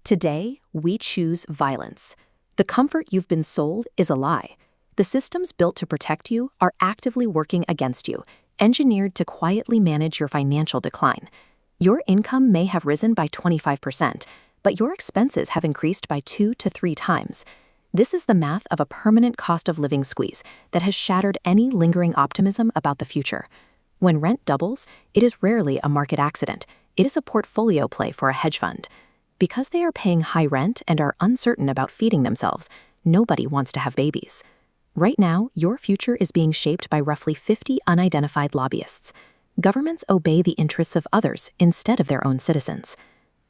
Today, we choose violence. The comfort you've been sold is a lie. The systems built to protect you are actively working against you, engineered to quietly manage your financial decline. Your income may have risen by 25%, but your expenses have increased by 2 to 3 times. This is the math of a permanent cost of living squeeze that has shattered any lingering optimism about the future. When rent doubles, it is rarely a market accident. It is a portfolio play for a hedge fund. Because they are paying high rent and are uncertain about feeding themselves, nobody wants to have babies. Right now, your future is being shaped by roughly 50 unidentified lobbyists. Governments obey the interests of others instead of their own citizens.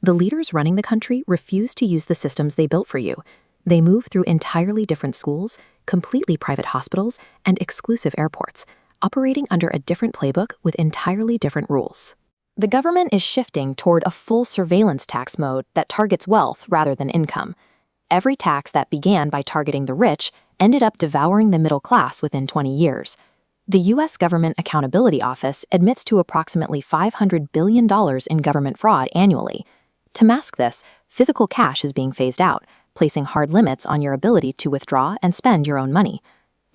The leaders running the country refuse to use the systems they built for you. They move through entirely different schools, completely private hospitals, and exclusive airports, operating under a different playbook with entirely different rules. The government is shifting toward a full surveillance tax mode that targets wealth rather than income. Every tax that began by targeting the rich ended up devouring the middle class within 20 years. The U.S. Government Accountability Office admits to approximately $500 billion in government fraud annually. To mask this, physical cash is being phased out, placing hard limits on your ability to withdraw and spend your own money.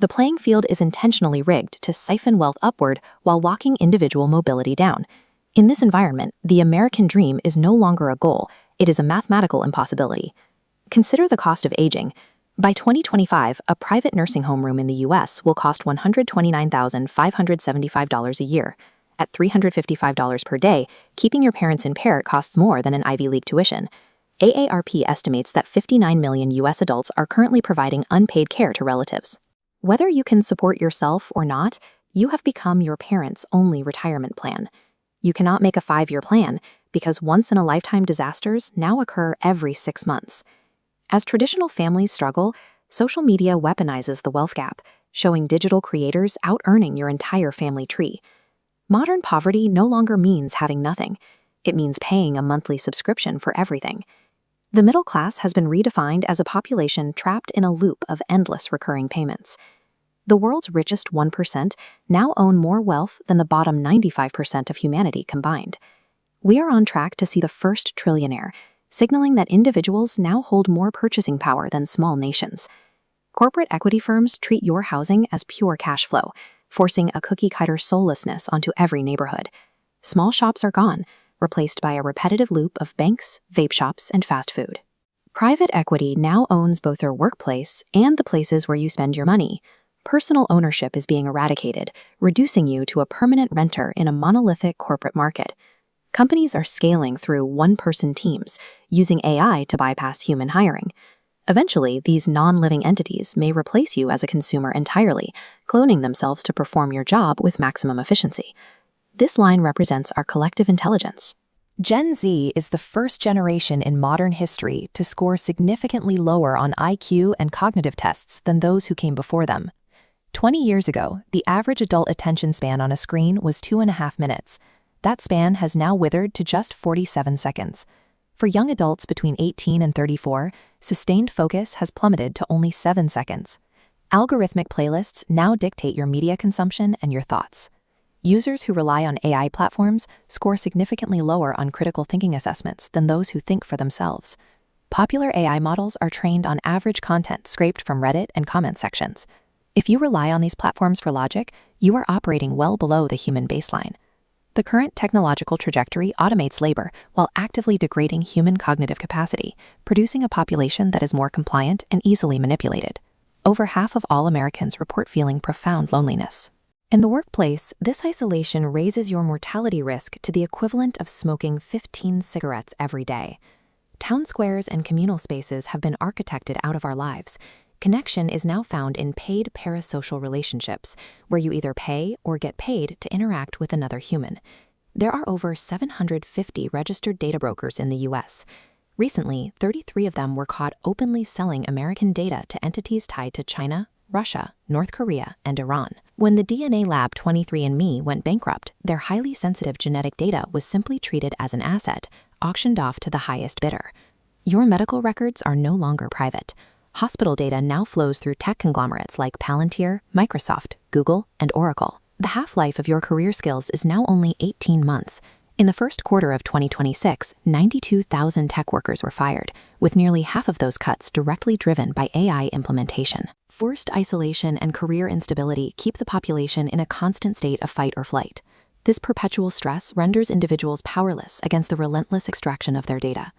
The playing field is intentionally rigged to siphon wealth upward while locking individual mobility down. In this environment, the American dream is no longer a goal, it is a mathematical impossibility. Consider the cost of aging. By 2025, a private nursing home room in the U.S. will cost $129,575 a year. At $355 per day, keeping your parents in care costs more than an Ivy League tuition. AARP estimates that 59 million U.S. adults are currently providing unpaid care to relatives. Whether you can support yourself or not, you have become your parents' only retirement plan. You cannot make a 5-year plan because once-in-a-lifetime disasters now occur every 6 months. As traditional families struggle, social media weaponizes the wealth gap, showing digital creators out-earning your entire family tree. Modern poverty no longer means having nothing. It means paying a monthly subscription for everything. The middle class has been redefined as a population trapped in a loop of endless recurring payments. The world's richest 1% now own more wealth than the bottom 95% of humanity combined. We are on track to see the first trillionaire, signaling that individuals now hold more purchasing power than small nations. Corporate equity firms treat your housing as pure cash flow, forcing a cookie-cutter soullessness onto every neighborhood. Small shops are gone, replaced by a repetitive loop of banks, vape shops, and fast food. Private equity now owns both your workplace and the places where you spend your money. Personal ownership is being eradicated, reducing you to a permanent renter in a monolithic corporate market. Companies are scaling through one-person teams, using AI to bypass human hiring. Eventually, these non-living entities may replace you as a consumer entirely, cloning themselves to perform your job with maximum efficiency. This line represents our collective intelligence. Gen Z is the first generation in modern history to score significantly lower on IQ and cognitive tests than those who came before them. 20 years ago, the average adult attention span on a screen was 2.5 minutes. That span has now withered to just 47 seconds. For young adults between 18 and 34, sustained focus has plummeted to only 7 seconds. Algorithmic playlists now dictate your media consumption and your thoughts. Users who rely on AI platforms score significantly lower on critical thinking assessments than those who think for themselves. Popular AI models are trained on average content scraped from Reddit and comment sections. If you rely on these platforms for logic, you are operating well below the human baseline. The current technological trajectory automates labor while actively degrading human cognitive capacity, producing a population that is more compliant and easily manipulated. Over half of all Americans report feeling profound loneliness. In the workplace, this isolation raises your mortality risk to the equivalent of smoking 15 cigarettes every day. Town squares and communal spaces have been architected out of our lives. Connection is now found in paid parasocial relationships, where you either pay or get paid to interact with another human. There are over 750 registered data brokers in the U.S. Recently, 33 of them were caught openly selling American data to entities tied to China, Russia, North Korea, and Iran. When the DNA lab 23andMe went bankrupt, their highly sensitive genetic data was simply treated as an asset, auctioned off to the highest bidder. Your medical records are no longer private. Hospital data now flows through tech conglomerates like Palantir, Microsoft, Google, and Oracle. The half-life of your career skills is now only 18 months. In the first quarter of 2026, 92,000 tech workers were fired, with nearly half of those cuts directly driven by AI implementation. Forced isolation and career instability keep the population in a constant state of fight or flight. This perpetual stress renders individuals powerless against the relentless extraction of their data.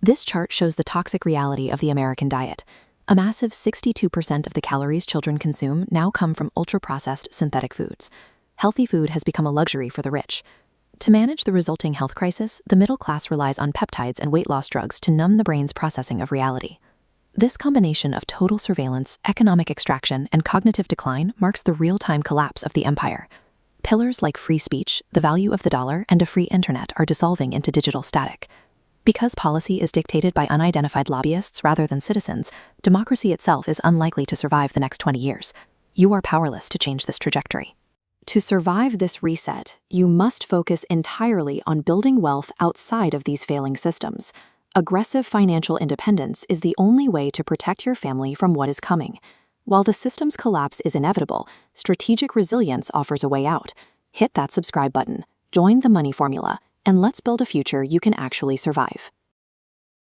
This chart shows the toxic reality of the American diet. A massive 62% of the calories children consume now come from ultra-processed synthetic foods. Healthy food has become a luxury for the rich. To manage the resulting health crisis, the middle class relies on peptides and weight loss drugs to numb the brain's processing of reality. This combination of total surveillance, economic extraction, and cognitive decline marks the real-time collapse of the empire. Pillars like free speech, the value of the dollar, and a free internet are dissolving into digital static. Because policy is dictated by unidentified lobbyists rather than citizens, democracy itself is unlikely to survive the next 20 years. You are powerless to change this trajectory. To survive this reset, you must focus entirely on building wealth outside of these failing systems. Aggressive financial independence is the only way to protect your family from what is coming. While the system's collapse is inevitable, strategic resilience offers a way out. Hit that subscribe button, join the money formula, and let's build a future you can actually survive.